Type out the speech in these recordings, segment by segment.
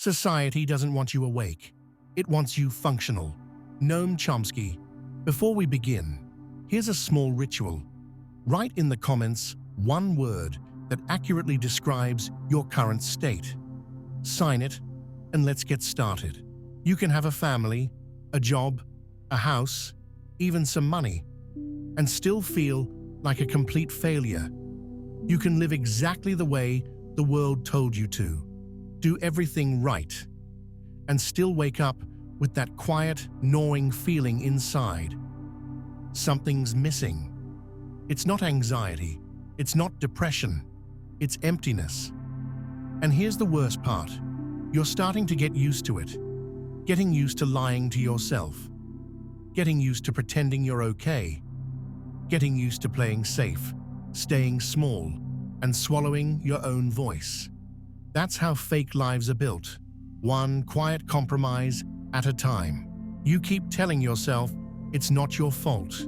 Society doesn't want you awake. It wants you functional. Noam Chomsky. Before we begin, here's a small ritual. Write in the comments one word that accurately describes your current state. Sign it, and let's get started. You can have a family, a job, a house, even some money, and still feel like a complete failure. You can live exactly the way the world told you to, do everything right, and still wake up with that quiet, gnawing feeling inside. Something's missing. It's not anxiety, it's not depression, it's emptiness. And here's the worst part. You're starting to get used to it. Getting used to lying to yourself. Getting used to pretending you're okay. Getting used to playing safe, staying small, and swallowing your own voice. That's how fake lives are built, one quiet compromise at a time. You keep telling yourself it's not your fault,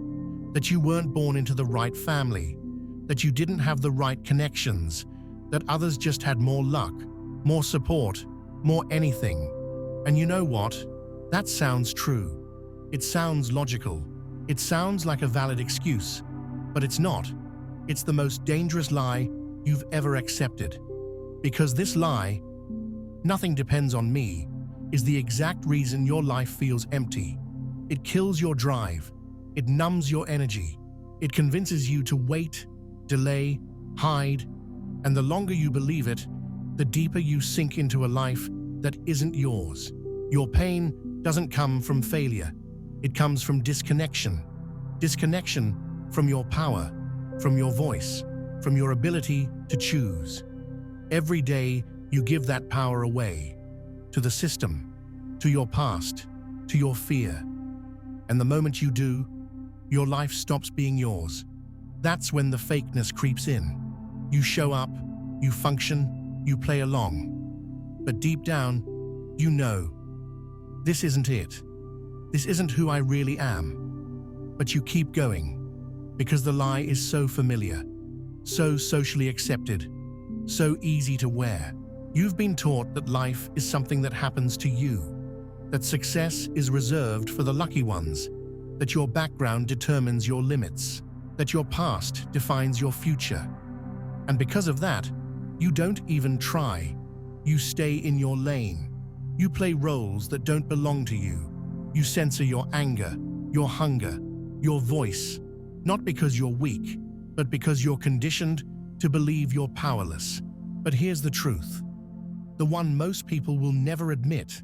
that you weren't born into the right family, that you didn't have the right connections, that others just had more luck, more support, more anything. And you know what? That sounds true. It sounds logical. It sounds like a valid excuse, but it's not. It's the most dangerous lie you've ever accepted. Because this lie, nothing depends on me, is the exact reason your life feels empty. It kills your drive. It numbs your energy. It convinces you to wait, delay, hide, and the longer you believe it, the deeper you sink into a life that isn't yours. Your pain doesn't come from failure. It comes from disconnection. Disconnection from your power, from your voice, from your ability to choose. Every day you give that power away, to the system, to your past, to your fear. And the moment you do, your life stops being yours. That's when the fakeness creeps in. You show up, you function, you play along. But deep down, you know, this isn't it. This isn't who I really am. But you keep going, because the lie is so familiar, so socially accepted, so easy to wear. You've been taught that life is something that happens to you, that success is reserved for the lucky ones, that your background determines your limits, that your past defines your future. And because of that, you don't even try. You stay in your lane. You play roles that don't belong to you. You censor your anger, your hunger, your voice, not because you're weak, but because you're conditioned to believe you're powerless. But here's the truth, the one most people will never admit.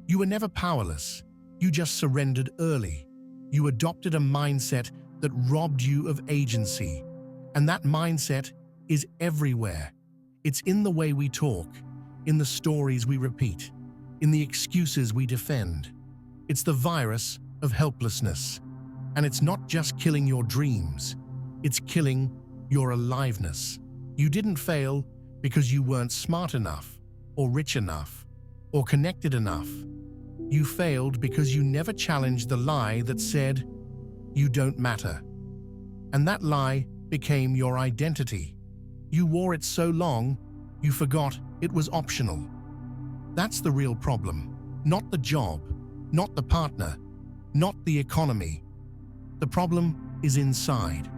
You were never powerless. You just surrendered early. You adopted a mindset that robbed you of agency. And that mindset is everywhere. It's in the way we talk, in the stories we repeat, in the excuses we defend. It's the virus of helplessness. And it's not just killing your dreams, it's killing your aliveness. You didn't fail because you weren't smart enough, or rich enough, or connected enough. You failed because you never challenged the lie that said, you don't matter. And that lie became your identity. You wore it so long, you forgot it was optional. That's the real problem. Not the job, not the partner, not the economy. The problem is inside.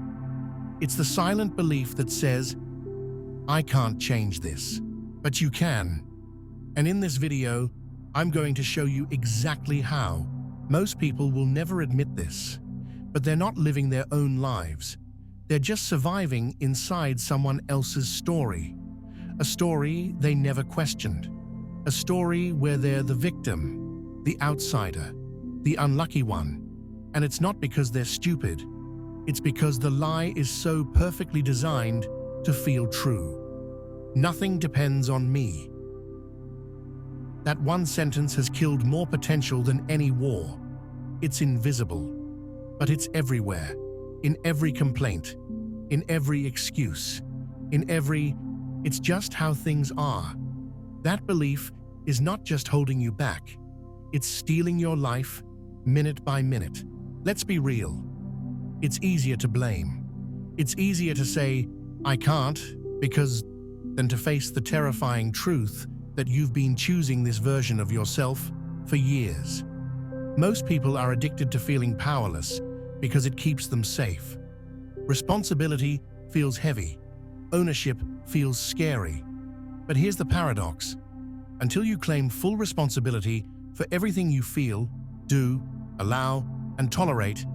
It's the silent belief that says, I can't change this, but you can. And in this video, I'm going to show you exactly how. Most people will never admit this, but they're not living their own lives. They're just surviving inside someone else's story. A story they never questioned. A story where they're the victim, the outsider, the unlucky one. And it's not because they're stupid. It's because the lie is so perfectly designed to feel true. Nothing depends on me. That one sentence has killed more potential than any war. It's invisible, but it's everywhere, in every complaint, in every excuse, in every, it's just how things are. That belief is not just holding you back, it's stealing your life minute by minute. Let's be real. It's easier to blame. It's easier to say, I can't, because, than to face the terrifying truth that you've been choosing this version of yourself for years. Most people are addicted to feeling powerless because it keeps them safe. Responsibility feels heavy. Ownership feels scary. But here's the paradox. Until you claim full responsibility for everything you feel, do, allow, and tolerate,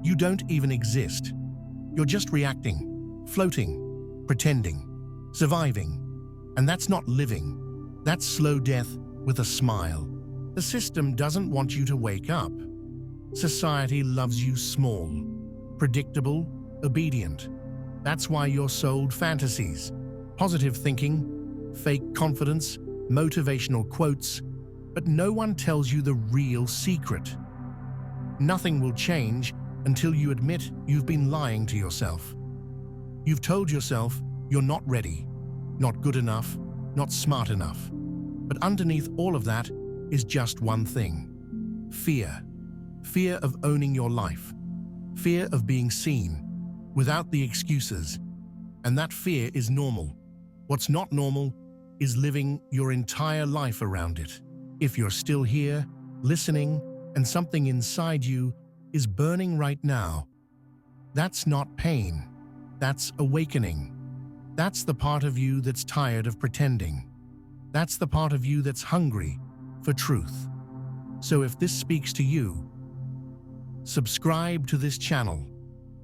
you don't even exist. You're just reacting, floating, pretending, surviving. And that's not living. That's slow death with a smile. The system doesn't want you to wake up. Society loves you small, predictable, obedient. That's why you're sold fantasies, positive thinking, fake confidence, motivational quotes, but no one tells you the real secret. Nothing will change until you admit you've been lying to yourself. You've told yourself you're not ready, not good enough, not smart enough. But underneath all of that is just one thing: fear. Fear of owning your life. Fear of being seen, without the excuses. And that fear is normal. What's not normal is living your entire life around it. If you're still here, listening, and something inside you is burning right now, that's not pain. That's awakening. That's the part of you that's tired of pretending. That's the part of you that's hungry for truth. So if this speaks to you, subscribe to this channel.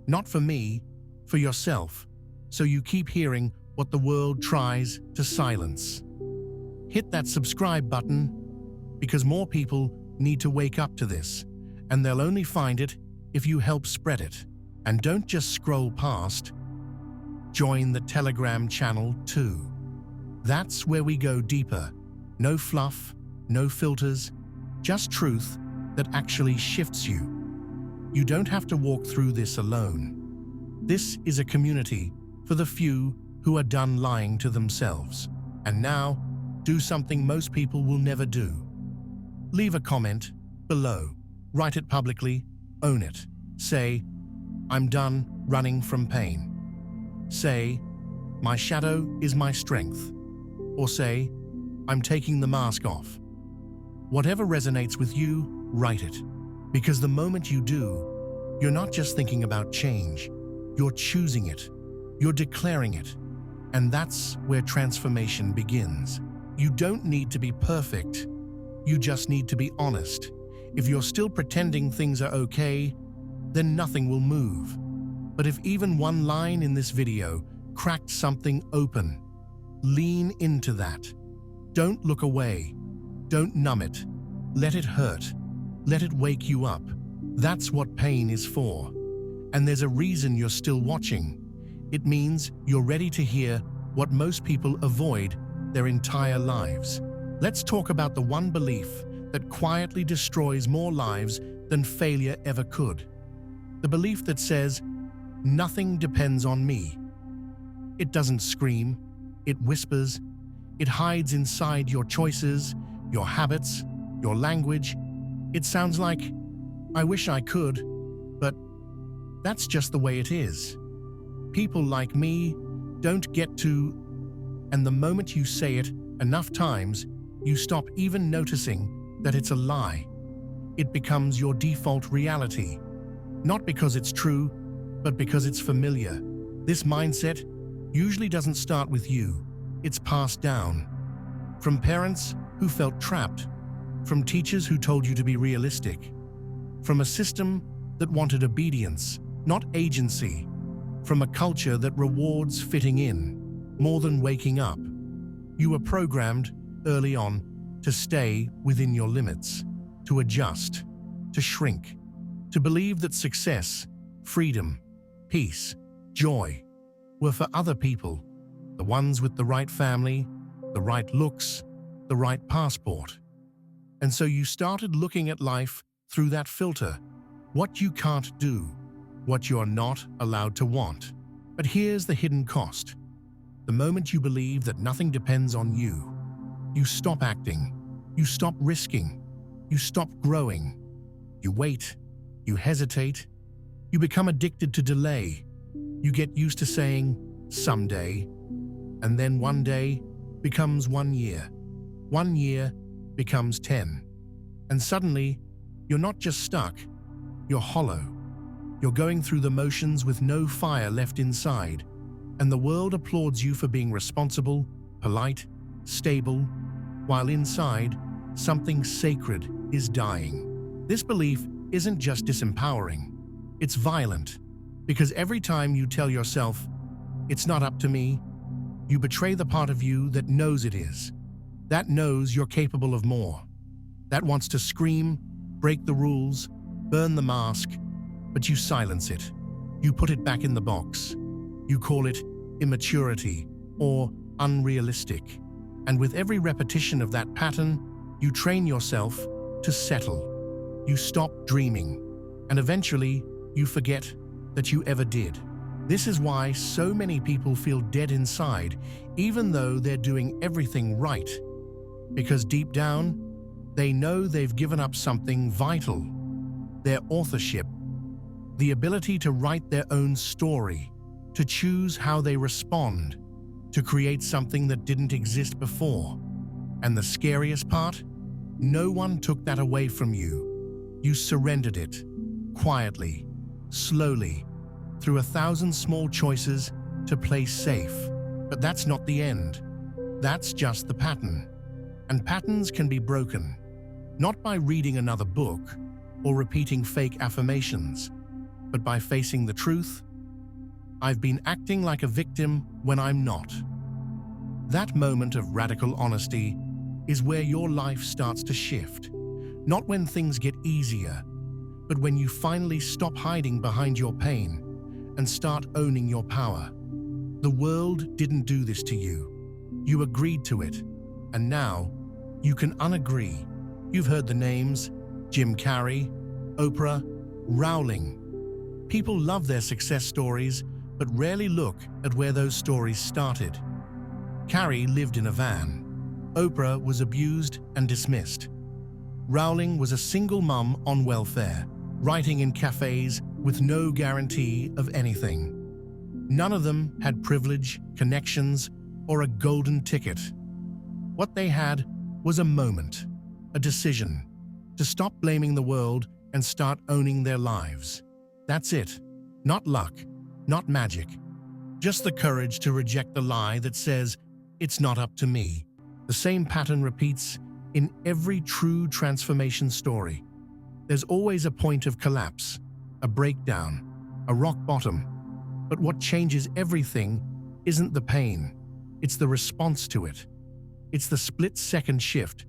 Not for me, for yourself, so you keep hearing what the world tries to silence. Hit that subscribe button, because more people need to wake up to this, and they'll only find it if you help spread it. And don't just scroll past. Join the Telegram channel too. That's where we go deeper. No fluff, no filters, just truth that actually shifts you. You don't have to walk through this alone. This is a community for the few who are done lying to themselves. And now, do something most people will never do. Leave a comment below. Write it publicly. Own it. Say, "I'm done running from pain." Say, "My shadow is my strength." Or say, "I'm taking the mask off." Whatever resonates with you, write it. Because the moment you do, you're not just thinking about change, you're choosing it, you're declaring it. And that's where transformation begins. You don't need to be perfect, you just need to be honest. If you're still pretending things are okay, then nothing will move. But if even one line in this video cracked something open, lean into that. Don't look away. Don't numb it. Let it hurt. Let it wake you up. That's what pain is for. And there's a reason you're still watching. It means you're ready to hear what most people avoid their entire lives. Let's talk about the one belief that quietly destroys more lives than failure ever could. The belief that says, "Nothing depends on me." It doesn't scream, it whispers, it hides inside your choices, your habits, your language. It sounds like, "I wish I could, but that's just the way it is. People like me don't get to." And the moment you say it enough times, you stop even noticing that it's a lie. It becomes your default reality. Not because it's true, but because it's familiar. This mindset usually doesn't start with you. It's passed down. From parents who felt trapped, from teachers who told you to be realistic, from a system that wanted obedience, not agency, from a culture that rewards fitting in more than waking up. You were programmed early on to stay within your limits, to adjust, to shrink, to believe that success, freedom, peace, joy were for other people, the ones with the right family, the right looks, the right passport. And so you started looking at life through that filter: what you can't do, what you're not allowed to want. But here's the hidden cost. The moment you believe that nothing depends on you, you stop acting, you stop risking, you stop growing. You wait, you hesitate, you become addicted to delay. You get used to saying, "someday," and then one day becomes 1 year. 1 year becomes 10. And suddenly, you're not just stuck, you're hollow. You're going through the motions with no fire left inside, and the world applauds you for being responsible, polite, stable, while inside, something sacred is dying. This belief isn't just disempowering, it's violent, because every time you tell yourself, "It's not up to me," you betray the part of you that knows it is, that knows you're capable of more, that wants to scream, break the rules, burn the mask, but you silence it. You put it back in the box. You call it immaturity or unrealistic. And with every repetition of that pattern, you train yourself to settle. You stop dreaming, and eventually you forget that you ever did. This is why so many people feel dead inside, even though they're doing everything right. Because deep down, they know they've given up something vital: their authorship, the ability to write their own story, to choose how they respond, to create something that didn't exist before. And the scariest part? No one took that away from you. You surrendered it, quietly, slowly, through 1,000 small choices to play safe. But that's not the end. That's just the pattern. And patterns can be broken, not by reading another book or repeating fake affirmations, but by facing the truth. I've been acting like a victim when I'm not. That moment of radical honesty is where your life starts to shift. Not when things get easier, but when you finally stop hiding behind your pain and start owning your power. The world didn't do this to you. You agreed to it, and now you can unagree. You've heard the names: Jim Carrey, Oprah, Rowling. People love their success stories, but rarely look at where those stories started. Carrey lived in a van. Oprah was abused and dismissed. Rowling was a single mum on welfare, writing in cafes with no guarantee of anything. None of them had privilege, connections, or a golden ticket. What they had was a moment, a decision, to stop blaming the world and start owning their lives. That's it. Not luck, not magic. Just the courage to reject the lie that says, "It's not up to me." The same pattern repeats in every true transformation story. There's always a point of collapse, a breakdown, a rock bottom. But what changes everything isn't the pain, it's the response to it. It's the split-second shift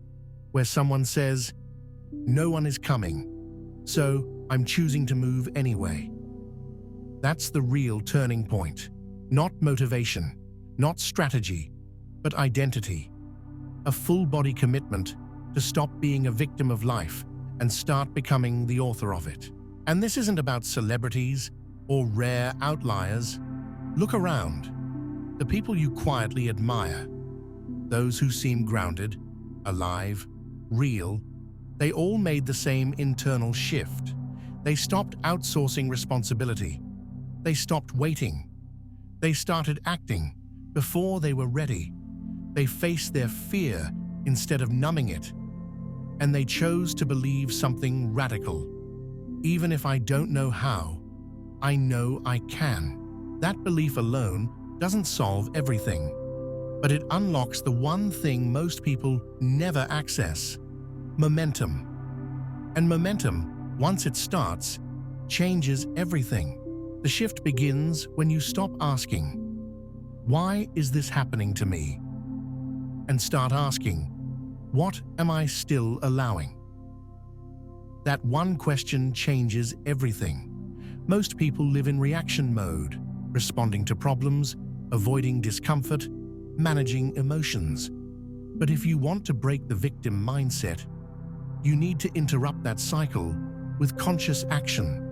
where someone says, "No one is coming, so I'm choosing to move anyway." That's the real turning point. Not motivation, not strategy, but identity. A full-body commitment to stop being a victim of life and start becoming the author of it. And this isn't about celebrities or rare outliers. Look around. The people you quietly admire, those who seem grounded, alive, real, they all made the same internal shift. They stopped outsourcing responsibility. They stopped waiting. They started acting before they were ready. They faced their fear instead of numbing it. And they chose to believe something radical. Even if I don't know how, I know I can. That belief alone doesn't solve everything, but it unlocks the one thing most people never access: momentum. And momentum, once it starts, changes everything. The shift begins when you stop asking, "Why is this happening to me?" and start asking, "What am I still allowing?" That one question changes everything. Most people live in reaction mode, responding to problems, avoiding discomfort, managing emotions. But if you want to break the victim mindset, you need to interrupt that cycle with conscious action.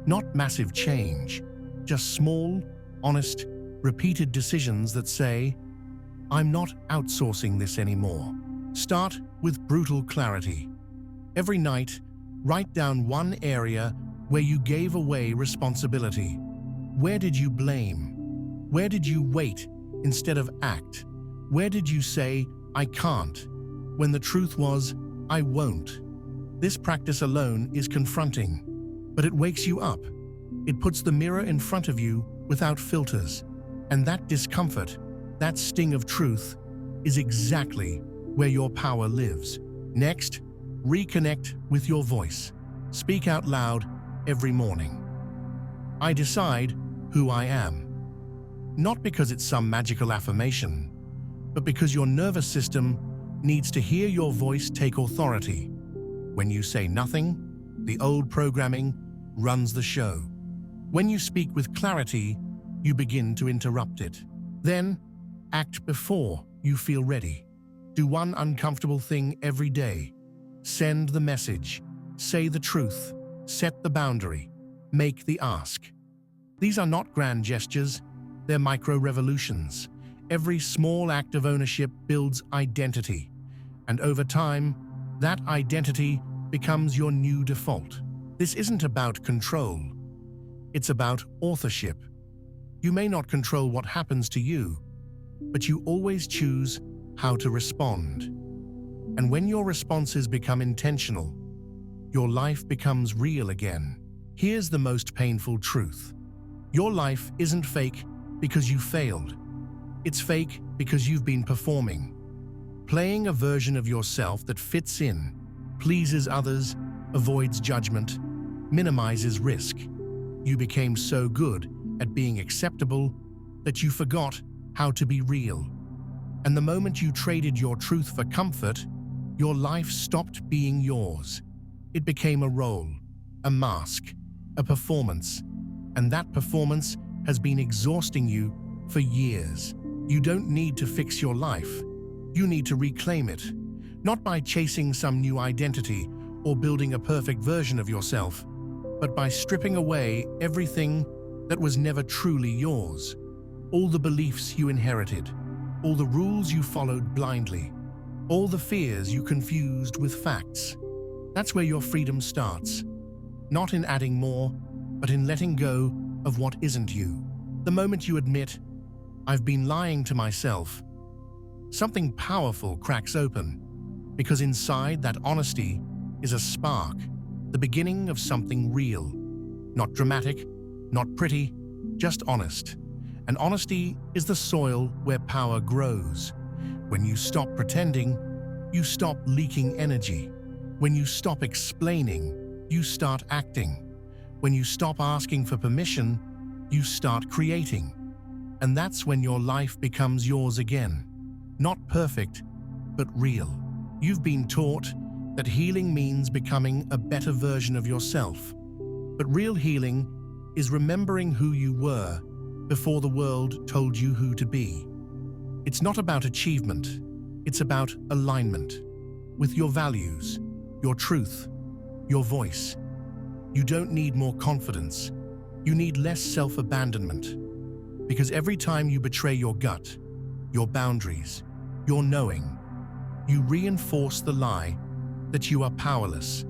Not massive change, just small, honest, repeated decisions that say, "I'm not outsourcing this anymore." Start with brutal clarity. Every night, write down one area where you gave away responsibility. Where did you blame? Where did you wait instead of act? Where did you say, "I can't"? when the truth was, I won't. This practice alone is confronting, but it wakes you up. It puts the mirror in front of you without filters. And that discomfort, that sting of truth, is exactly where your power lives. Next, reconnect with your voice. Speak out loud every morning. I decide who I am. Not because it's some magical affirmation, but because your nervous system needs to hear your voice take authority. When you say nothing, the old programming runs the show. When you speak with clarity, you begin to interrupt it. Then, act before you feel ready. Do one uncomfortable thing every day. Send the message. Say the truth. Set the boundary. Make the ask. These are not grand gestures, they're micro-revolutions. Every small act of ownership builds identity. And over time, that identity becomes your new default. This isn't about control. It's about authorship. You may not control what happens to you, but you always choose how to respond. And when your responses become intentional, your life becomes real again. Here's the most painful truth. Your life isn't fake because you failed. It's fake because you've been performing. Playing a version of yourself that fits in, pleases others, avoids judgment, minimizes risk. You became so good at being acceptable that you forgot how to be real. And the moment you traded your truth for comfort, your life stopped being yours. It became a role, a mask, a performance. And that performance has been exhausting you for years. You don't need to fix your life. You need to reclaim it, not by chasing some new identity or building a perfect version of yourself, but by stripping away everything that was never truly yours. All the beliefs you inherited, all the rules you followed blindly, all the fears you confused with facts. That's where your freedom starts. Not in adding more, but in letting go of what isn't you. The moment you admit, I've been lying to myself, something powerful cracks open, because inside that honesty is a spark, the beginning of something real. Not dramatic, not pretty, just honest. And honesty is the soil where power grows. When you stop pretending, you stop leaking energy. When you stop explaining, you start acting. When you stop asking for permission, you start creating. And that's when your life becomes yours again. Not perfect, but real. You've been taught that healing means becoming a better version of yourself. But real healing is remembering who you were before the world told you who to be. It's not about achievement, it's about alignment with your values, your truth, your voice. You don't need more confidence, you need less self-abandonment. Because every time you betray your gut, your boundaries, your knowing, you reinforce the lie that you are powerless.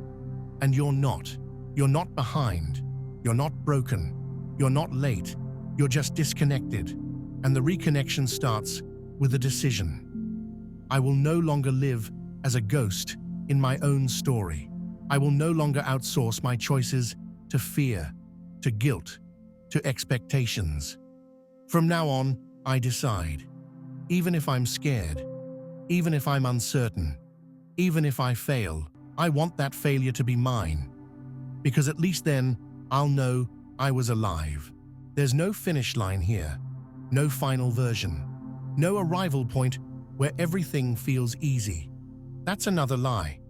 And you're not. You're not behind. You're not broken. You're not late. You're just disconnected. And the reconnection starts with a decision. I will no longer live as a ghost in my own story. I will no longer outsource my choices to fear, to guilt, to expectations. From now on, I decide. Even if I'm scared, even if I'm uncertain, even if I fail, I want that failure to be mine. Because at least then, I'll know I was alive. There's no finish line here, no final version, no arrival point where everything feels easy. That's another lie.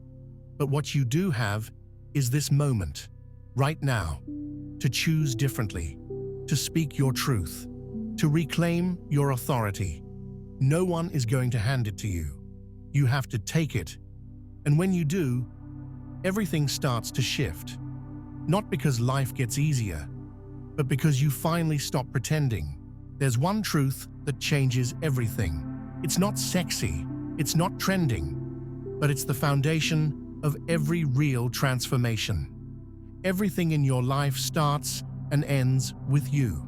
But what you do have is this moment, right now, to choose differently, to speak your truth, to reclaim your authority. No one is going to hand it to you. You have to take it. And when you do, everything starts to shift. Not because life gets easier, but because you finally stop pretending. There's one truth that changes everything. It's not sexy, it's not trending, but it's the foundation of every real transformation. Everything in your life starts and ends with you.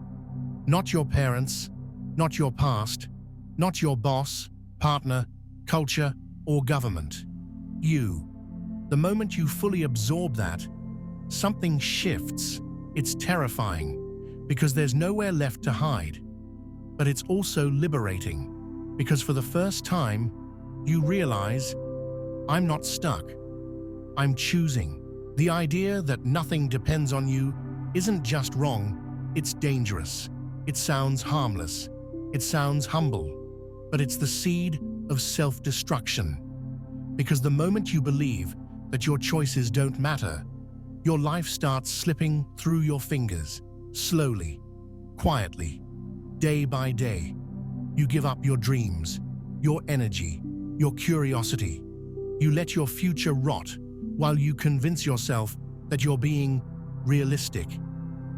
Not your parents, not your past, not your boss, partner, culture, or government. You. The moment you fully absorb that, something shifts. It's terrifying, because there's nowhere left to hide. But it's also liberating, because for the first time, you realize, I'm not stuck. I'm choosing. The idea that nothing depends on you isn't just wrong, it's dangerous. It sounds harmless. It sounds humble. But it's the seed of self-destruction. Because the moment you believe that your choices don't matter, your life starts slipping through your fingers, slowly, quietly, day by day. You give up your dreams, your energy, your curiosity. You let your future rot while you convince yourself that you're being realistic.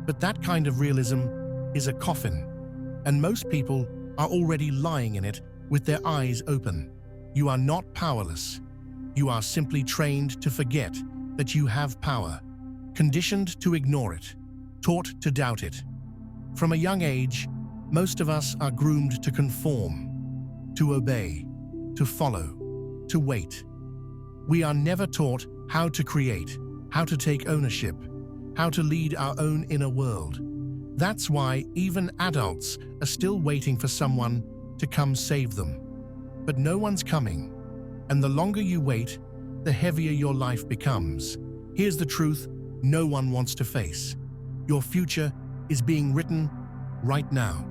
But that kind of realism is a coffin, and most people are already lying in it with their eyes open. You are not powerless. You are simply trained to forget that you have power, conditioned to ignore it, taught to doubt it. From a young age, most of us are groomed to conform, to obey, to follow, to wait. We are never taught how to create, how to take ownership, how to lead our own inner world. That's why even adults are still waiting for someone to come save them. But no one's coming, and the longer you wait, the heavier your life becomes. Here's the truth no one wants to face. Your future is being written right now,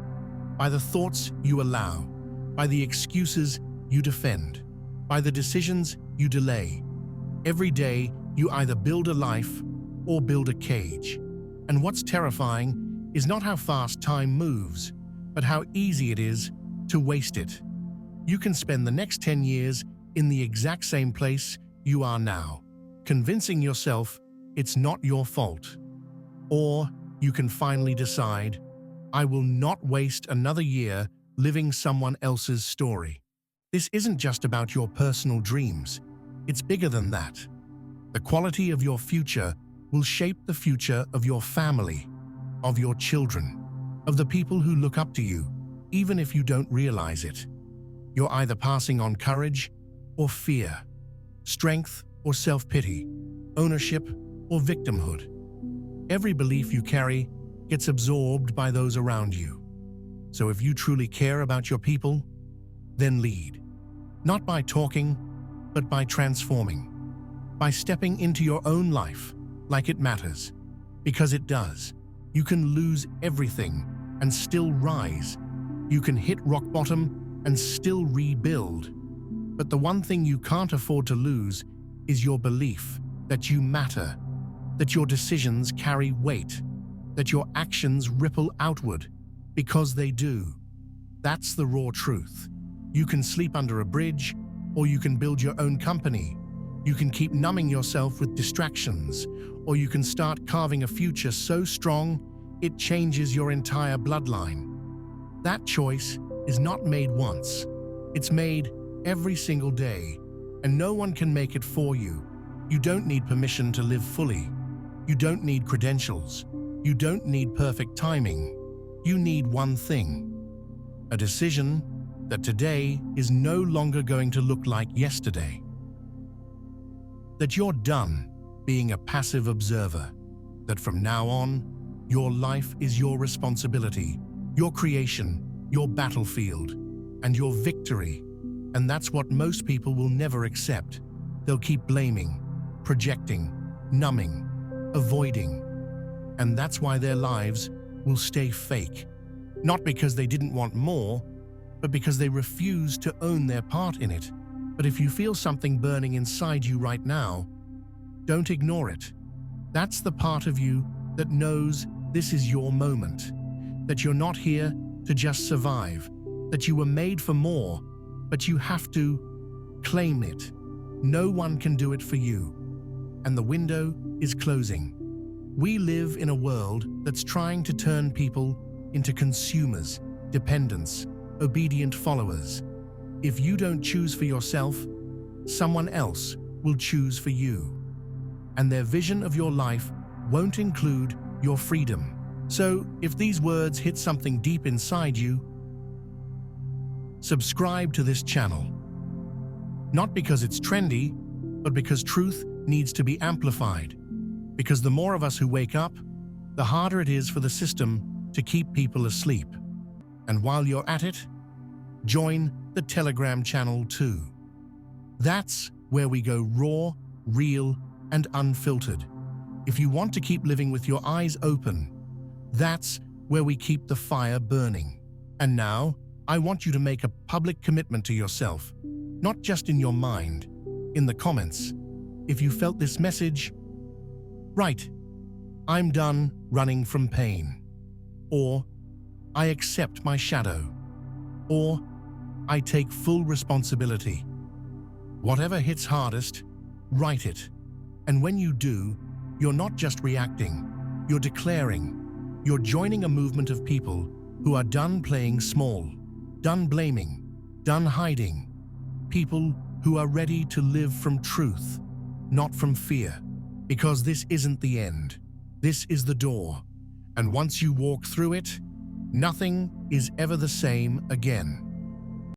by the thoughts you allow, by the excuses you defend, by the decisions you delay. Every day, you either build a life or build a cage. And what's terrifying is not how fast time moves, but how easy it is to waste it. You can spend the next 10 years in the exact same place you are now, convincing yourself it's not your fault. Or you can finally decide, I will not waste another year living someone else's story. This isn't just about your personal dreams. It's bigger than that. The quality of your future will shape the future of your family, of your children, of the people who look up to you, even if you don't realize it. You're either passing on courage or fear, strength or self-pity, ownership or victimhood. Every belief you carry gets absorbed by those around you. So if you truly care about your people, then lead. Not by talking, but by transforming. By stepping into your own life like it matters. Because it does. You can lose everything and still rise. You can hit rock bottom and still rebuild. But the one thing you can't afford to lose is your belief that you matter, that your decisions carry weight, that your actions ripple outward, because they do. That's the raw truth. You can sleep under a bridge, or you can build your own company. You can keep numbing yourself with distractions, or you can start carving a future so strong it changes your entire bloodline. That choice is not made once. It's made every single day, and no one can make it for you. You don't need permission to live fully. You don't need credentials. You don't need perfect timing. You need one thing: a decision that today is no longer going to look like yesterday. That you're done being a passive observer. That from now on, your life is your responsibility, your creation, your battlefield, and your victory. And that's what most people will never accept. They'll keep blaming, projecting, numbing, avoiding. And that's why their lives will stay fake. Not because they didn't want more, but because they refuse to own their part in it. But if you feel something burning inside you right now, don't ignore it. That's the part of you that knows this is your moment, that you're not here to just survive, that you were made for more, but you have to claim it. No one can do it for you. And the window is closing. We live in a world that's trying to turn people into consumers, dependents, obedient followers. If you don't choose for yourself, someone else will choose for you. And their vision of your life won't include your freedom. So, if these words hit something deep inside you, subscribe to this channel. Not because it's trendy, but because truth needs to be amplified. Because the more of us who wake up, the harder it is for the system to keep people asleep. And while you're at it, join the Telegram channel too. That's where we go raw, real, and unfiltered. If you want to keep living with your eyes open, that's where we keep the fire burning. And now, I want you to make a public commitment to yourself, not just in your mind, in the comments. If you felt this message, write, "I'm done running from pain," or "I accept my shadow," or "I take full responsibility." Whatever hits hardest, write it. And when you do, you're not just reacting, you're declaring. You're joining a movement of people who are done playing small, done blaming, done hiding. People who are ready to live from truth, not from fear. Because this isn't the end. This is the door. And once you walk through it, nothing is ever the same again.